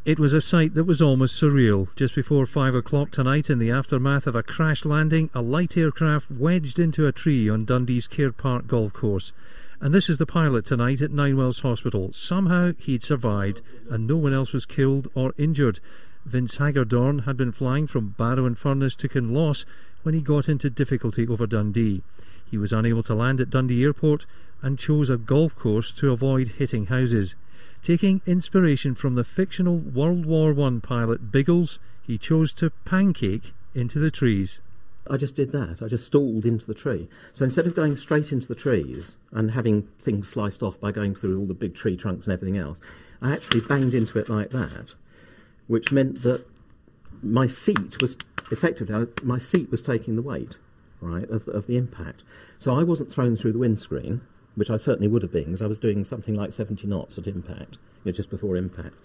It was a sight that was almost surreal. Just before 5 o'clock tonight, in the aftermath of a crash landing, a light aircraft wedged into a tree on Dundee's Caird Park Golf Course. And this is the pilot tonight at Ninewells Hospital. Somehow he'd survived, and no one else was killed or injured. Vince Hagedorn had been flying from Barrow and Furness to Kinross when he got into difficulty over Dundee. He was unable to land at Dundee Airport and chose a golf course to avoid hitting houses. Taking inspiration from the fictional World War I pilot Biggles, he chose to pancake into the trees. I just did that. I just stalled into the tree. So instead of going straight into the trees and having things sliced off by going through all the big tree trunks and everything else, I actually banged into it like that, which meant that my seat was effectively, my seat was taking the weight, right, of the impact. So I wasn't thrown through the windscreen, which I certainly would have been, because I was doing something like 70 knots at impact, just before impact.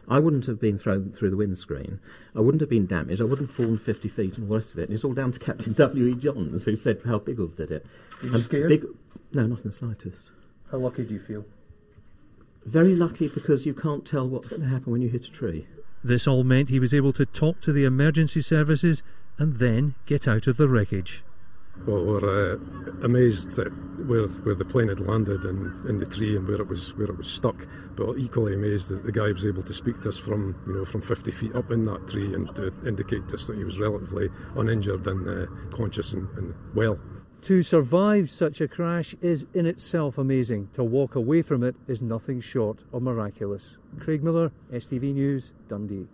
I wouldn't have been thrown through the windscreen. I wouldn't have been damaged. I wouldn't have fallen 50 feet and all the rest of it. And it's all down to Captain W.E. Johns, who said how Biggles did it. Were you scared? No, not in the slightest. How lucky do you feel? Very lucky, because you can't tell what's going to happen when you hit a tree. This all meant he was able to talk to the emergency services and then get out of the wreckage. Well, we're amazed at where the plane had landed and in the tree and where it was stuck, but equally amazed that the guy was able to speak to us from 50 feet up in that tree and to indicate to us that he was relatively uninjured and conscious and well. To survive such a crash is in itself amazing. To walk away from it is nothing short of miraculous. Craig Miller, STV News, Dundee.